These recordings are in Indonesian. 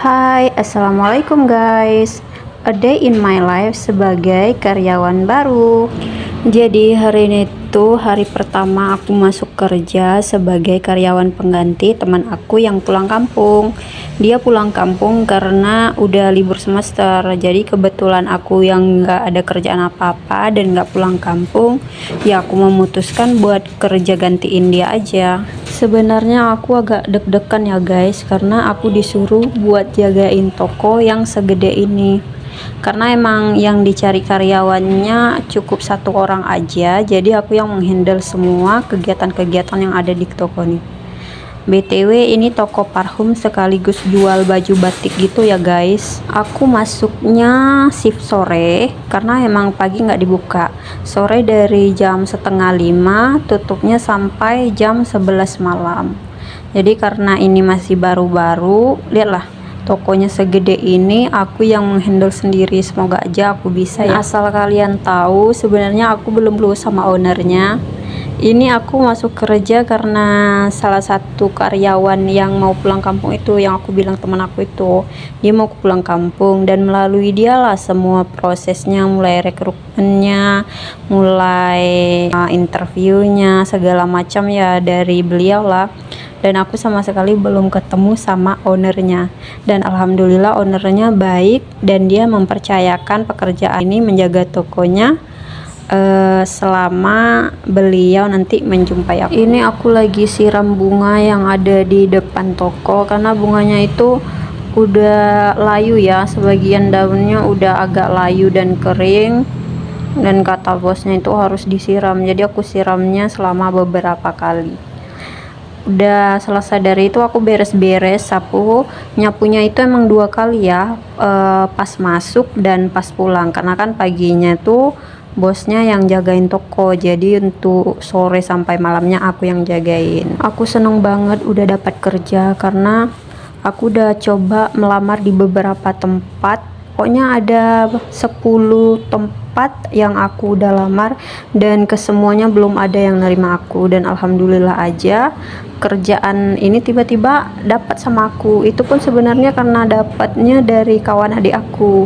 Hai, assalamualaikum guys. A day in my life sebagai karyawan baru. Jadi hari ini tuh hari pertama aku masuk kerja sebagai karyawan pengganti teman aku yang pulang kampung. Dia pulang kampung karena udah libur semester. Jadi kebetulan aku yang nggak ada kerjaan apa-apa dan nggak pulang kampung, ya aku memutuskan buat kerja gantiin dia aja. Sebenarnya aku agak deg-degan ya guys, karena aku disuruh buat jagain toko yang segede ini. Karena emang yang dicari karyawannya cukup satu orang aja, jadi aku yang menghandle semua kegiatan-kegiatan yang ada di toko nih. BTW ini toko parfum sekaligus jual baju batik gitu ya guys. Aku masuknya shift sore karena emang pagi nggak dibuka. Sore dari jam setengah 5, tutupnya sampai jam 11 malam. Jadi karena ini masih baru-baru, lihatlah tokonya segede ini, aku yang menghandle sendiri. Semoga aja aku bisa ya. Asal kalian tahu, sebenarnya aku belum lulus sama ownernya. Ini aku masuk kerja karena salah satu karyawan yang mau pulang kampung itu, yang aku bilang teman aku itu, dia mau pulang kampung dan melalui dialah semua prosesnya, mulai rekrutmennya, mulai interviewnya, segala macam ya dari beliau lah. Dan aku sama sekali belum ketemu sama ownernya, dan alhamdulillah ownernya baik dan dia mempercayakan pekerjaan ini menjaga tokonya selama beliau nanti menjumpai aku. Ini aku lagi siram bunga yang ada di depan toko karena bunganya itu udah layu ya, sebagian daunnya udah agak layu dan kering, dan kata bosnya itu harus disiram, jadi aku siramnya selama beberapa kali. Udah selesai dari itu aku beres-beres, sapu, nyapunya itu emang 2 kali ya, pas masuk dan pas pulang, karena kan paginya tuh bosnya yang jagain toko, jadi untuk sore sampai malamnya aku yang jagain. Aku seneng banget udah dapat kerja karena aku udah coba melamar di beberapa tempat. Pokoknya ada 10 tempat yang aku udah lamar dan kesemuanya belum ada yang nerima aku, dan alhamdulillah aja kerjaan ini tiba-tiba dapat sama aku. Itu pun sebenarnya karena dapatnya dari kawan adik aku.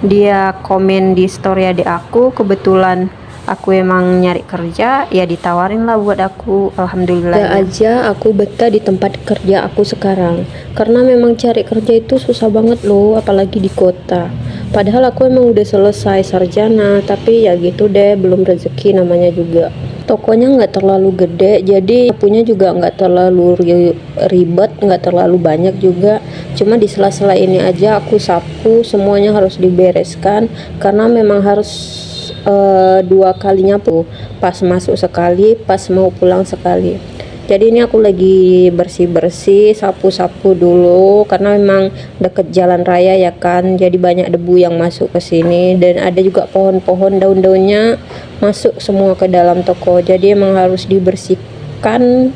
Dia komen di story adik aku, kebetulan aku emang nyari kerja, ya ditawarin lah buat aku. Alhamdulillah Ada aja aku betah di tempat kerja aku sekarang, karena memang cari kerja itu susah banget loh, apalagi di kota. Padahal aku emang udah selesai sarjana, tapi ya gitu deh, belum rezeki namanya juga. Tokonya nggak terlalu gede, jadi punya juga nggak terlalu ribet, nggak terlalu banyak juga. Cuma di sela-sela ini aja aku sapu, semuanya harus dibereskan karena memang harus 2 kalinya tuh, pas masuk sekali, pas mau pulang sekali. Jadi ini aku lagi bersih-bersih, sapu-sapu dulu karena memang deket jalan raya ya kan, jadi banyak debu yang masuk ke sini, dan ada juga pohon-pohon, daun-daunnya masuk semua ke dalam toko, jadi emang harus dibersihkan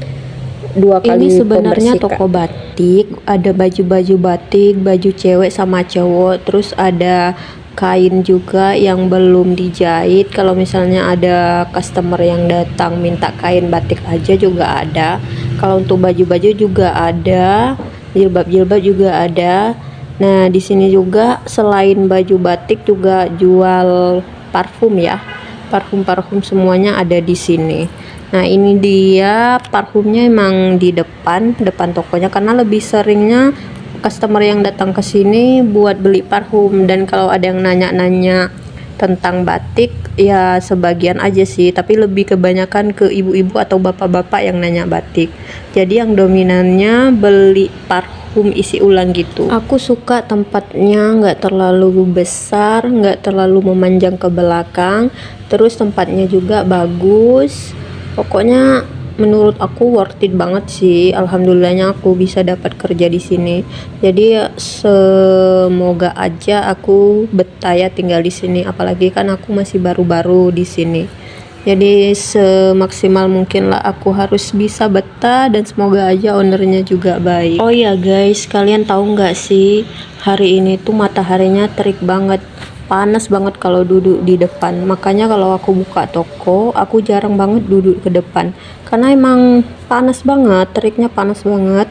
2 kali. Ini sebenarnya pembersihan. toko batik, ada baju-baju batik, baju cewek sama cowok, terus ada kain juga yang belum dijahit. Kalau misalnya ada customer yang datang minta kain batik aja juga ada. Kalau untuk baju-baju juga ada, jilbab-jilbab juga ada. Nah, di sini juga selain baju batik juga jual parfum ya. Parfum-parfum semuanya ada di sini. Nah, ini dia parfumnya emang di depan tokonya, karena lebih seringnya customer yang datang ke sini buat beli parfum. Dan kalau ada yang nanya-nanya tentang batik, ya sebagian aja sih, tapi lebih kebanyakan ke ibu-ibu atau bapak-bapak yang nanya batik. Jadi yang dominannya beli parfum isi ulang gitu. Aku suka tempatnya nggak terlalu besar, nggak terlalu memanjang ke belakang, terus tempatnya juga bagus. Pokoknya menurut aku worth it banget sih. Alhamdulillahnya aku bisa dapat kerja di sini. Jadi ya, semoga aja aku betah ya tinggal di sini. Apalagi kan aku masih baru-baru di sini. Jadi semaksimal mungkin lah aku harus bisa betah, dan semoga aja ownernya juga baik. Oh ya guys, kalian tahu nggak sih, hari ini tuh mataharinya terik banget. Panas banget kalau duduk di depan, makanya kalau aku buka toko aku jarang banget duduk ke depan karena emang panas banget, teriknya panas banget.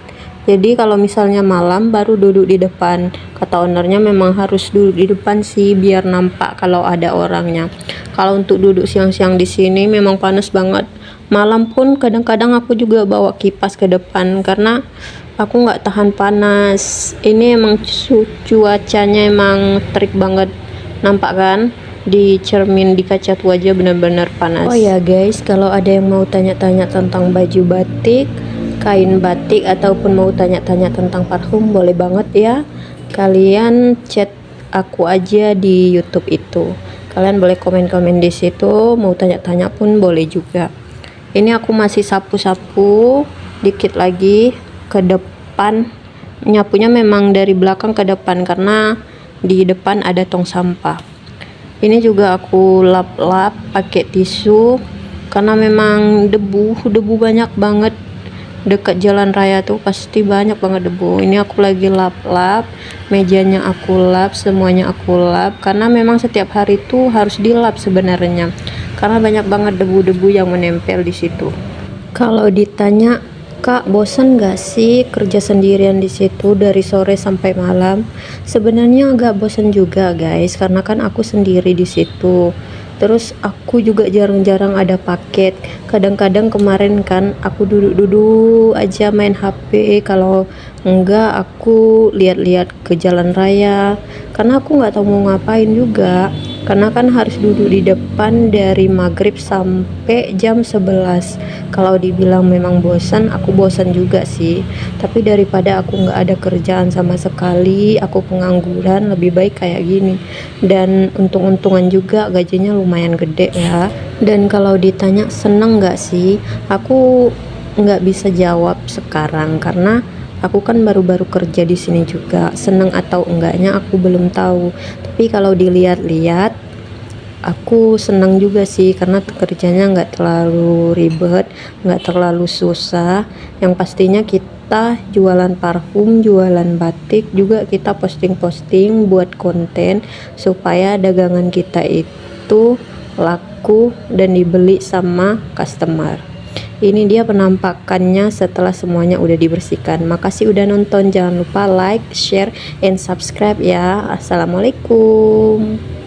Jadi kalau misalnya malam baru duduk di depan. Kata ownernya memang harus duduk di depan sih biar nampak kalau ada orangnya. Kalau untuk duduk siang-siang di sini memang panas banget. Malam pun kadang-kadang aku juga bawa kipas ke depan karena aku nggak tahan panas. Ini emang cuacanya emang terik banget. Nampak kan? Di cermin di kaca tuh aja benar-benar panas. Oh ya guys, kalau ada yang mau tanya-tanya tentang baju batik, kain batik, ataupun mau tanya-tanya tentang parfum, boleh banget ya. Kalian chat aku aja di YouTube itu. Kalian boleh komen-komen di situ, mau tanya-tanya pun boleh juga. Ini aku masih sapu-sapu dikit lagi ke depan. Nyapunya memang dari belakang ke depan karena di depan ada tong sampah. Ini juga aku lap-lap pakai tisu karena memang debu banyak banget dekat jalan raya tuh, pasti banyak banget debu. Ini aku lagi lap-lap, mejanya aku lap, semuanya aku lap karena memang setiap hari tuh harus dilap sebenarnya karena banyak banget debu-debu yang menempel di situ. Kalau ditanya, Kak, bosan gak sih kerja sendirian di situ dari sore sampai malam? Sebenarnya agak bosan juga guys, karena kan aku sendiri di situ. Terus aku juga jarang-jarang ada paket. Kadang-kadang kemarin kan aku duduk-duduk aja main HP. Kalau enggak aku lihat-lihat ke jalan raya. Karena aku nggak tahu mau ngapain juga. Karena kan harus duduk di depan dari maghrib sampai jam 11. Kalau dibilang memang bosan, aku bosan juga sih. Tapi daripada aku nggak ada kerjaan sama sekali, aku pengangguran, lebih baik kayak gini. Dan untung-untungan juga gajinya lumayan gede ya. Dan kalau ditanya seneng nggak sih, aku nggak bisa jawab sekarang karena aku kan baru-baru kerja di sini juga. Seneng atau enggaknya aku belum tahu. Tapi kalau dilihat-lihat, aku senang juga sih karena kerjanya nggak terlalu ribet, nggak terlalu susah. Yang pastinya kita jualan parfum, jualan batik, juga kita posting-posting buat konten supaya dagangan kita itu laku dan dibeli sama customer. Ini dia penampakannya setelah semuanya udah dibersihkan. Makasih udah nonton, jangan lupa like, share, and subscribe ya. Assalamualaikum.